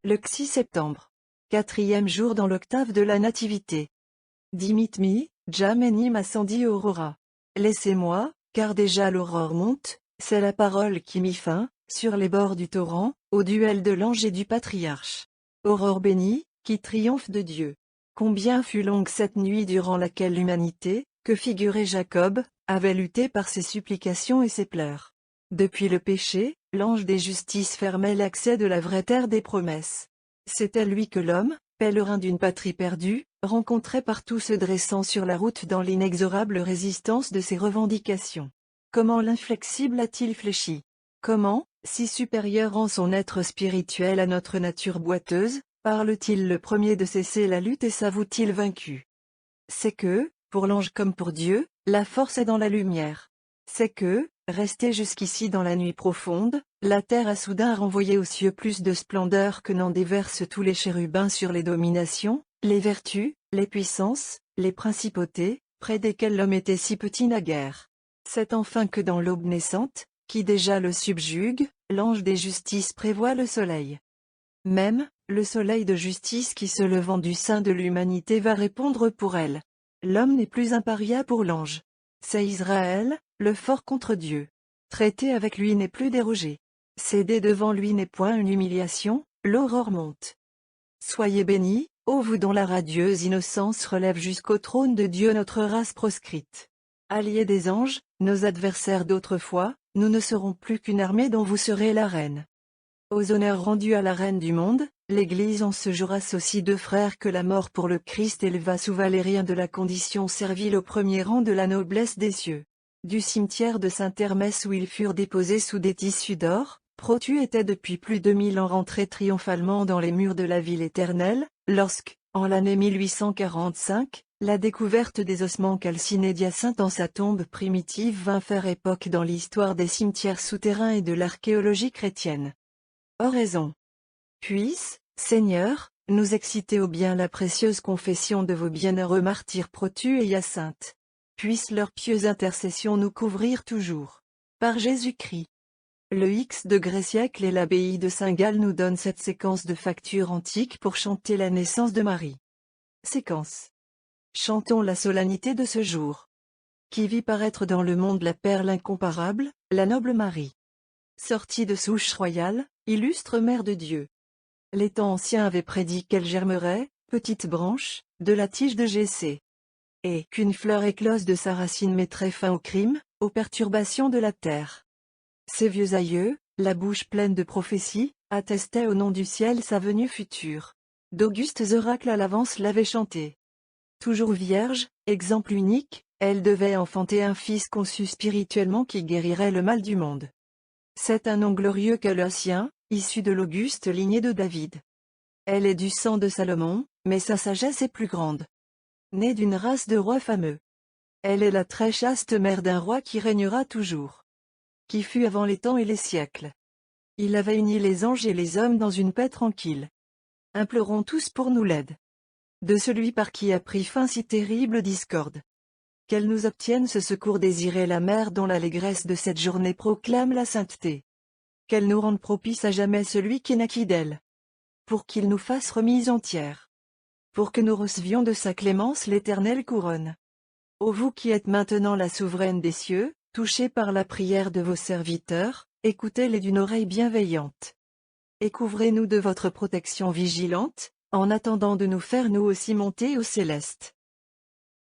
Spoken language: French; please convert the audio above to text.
Le 6 septembre. 4e jour dans l'octave de la Nativité. Dimitmi, Jamenim ascendit aurora. Laissez-moi, car déjà l'aurore monte, c'est la parole qui mit fin, sur les bords du torrent, au duel de l'ange et du patriarche. Aurore bénie, qui triomphe de Dieu. Combien fut longue cette nuit durant laquelle l'humanité, que figurait Jacob, avait lutté par ses supplications et ses pleurs. Depuis le péché, l'ange des justices fermait l'accès de la vraie terre des promesses. C'était lui que l'homme, pèlerin d'une patrie perdue, rencontrait partout se dressant sur la route dans l'inexorable résistance de ses revendications. Comment l'inflexible a-t-il fléchi? Comment, si supérieur en son être spirituel à notre nature boiteuse, parle-t-il le premier de cesser la lutte et s'avoue-t-il vaincu? C'est que, pour l'ange comme pour Dieu, la force est dans la lumière. C'est que, resté jusqu'ici dans la nuit profonde, la terre a soudain renvoyé aux cieux plus de splendeur que n'en déversent tous les chérubins sur les dominations, les vertus, les puissances, les principautés, près desquelles l'homme était si petit naguère. C'est enfin que dans l'aube naissante, qui déjà le subjugue, l'ange des justices prévoit le soleil. Même, le soleil de justice qui se levant du sein de l'humanité va répondre pour elle. L'homme n'est plus un paria pour l'ange. C'est Israël, le fort contre Dieu. Traiter avec lui n'est plus dérogé. Céder devant lui n'est point une humiliation, l'aurore monte. Soyez bénis, ô vous dont la radieuse innocence relève jusqu'au trône de Dieu notre race proscrite. Alliés des anges, nos adversaires d'autrefois, nous ne serons plus qu'une armée dont vous serez la reine. Aux honneurs rendus à la reine du monde, l'Église en ce jour associe deux frères que la mort pour le Christ éleva sous Valérien de la condition servile au premier rang de la noblesse des cieux. Du cimetière de Saint-Hermès où ils furent déposés sous des tissus d'or, Protu était depuis plus de 1000 ans rentré triomphalement dans les murs de la ville éternelle, lorsque, en l'année 1845, la découverte des ossements calcinés d'Hyacinthe en sa tombe primitive vint faire époque dans l'histoire des cimetières souterrains et de l'archéologie chrétienne. Oraison. Puisse, Seigneur, nous exciter au bien la précieuse confession de vos bienheureux martyrs Protu et Hyacinthe. Puisse leur pieuse intercession nous couvrir toujours. Par Jésus-Christ. Le X-siècle et l'abbaye de Saint-Gall nous donne cette séquence de factures antiques pour chanter la naissance de Marie. Séquence. Chantons la solennité de ce jour. Qui vit paraître dans le monde la perle incomparable, la noble Marie. Sortie de souche royale, illustre mère de Dieu. Les temps anciens avaient prédit qu'elle germerait, petite branche, de la tige de Jessé. Et qu'une fleur éclose de sa racine mettrait fin aux crimes, aux perturbations de la terre. Ces vieux aïeux, la bouche pleine de prophéties, attestaient au nom du ciel sa venue future. D'augustes oracles à l'avance l'avaient chantée. Toujours vierge, exemple unique, elle devait enfanter un fils conçu spirituellement qui guérirait le mal du monde. C'est un nom glorieux que le sien, issu de l'auguste lignée de David. Elle est du sang de Salomon, mais sa sagesse est plus grande. Née d'une race de rois fameux. Elle est la très chaste mère d'un roi qui régnera toujours. Qui fut avant les temps et les siècles. Il avait uni les anges et les hommes dans une paix tranquille. Implorons tous pour nous l'aide. De celui par qui a pris fin si terrible discorde. Qu'elle nous obtienne ce secours désiré la mère dont l'allégresse de cette journée proclame la sainteté. Qu'elle nous rende propice à jamais celui qui naquit d'elle. Pour qu'il nous fasse remise entière. Pour que nous recevions de sa clémence l'éternelle couronne. Ô vous qui êtes maintenant la souveraine des cieux, touchés par la prière de vos serviteurs, écoutez-les d'une oreille bienveillante. Et couvrez-nous de votre protection vigilante, en attendant de nous faire nous aussi monter au céleste.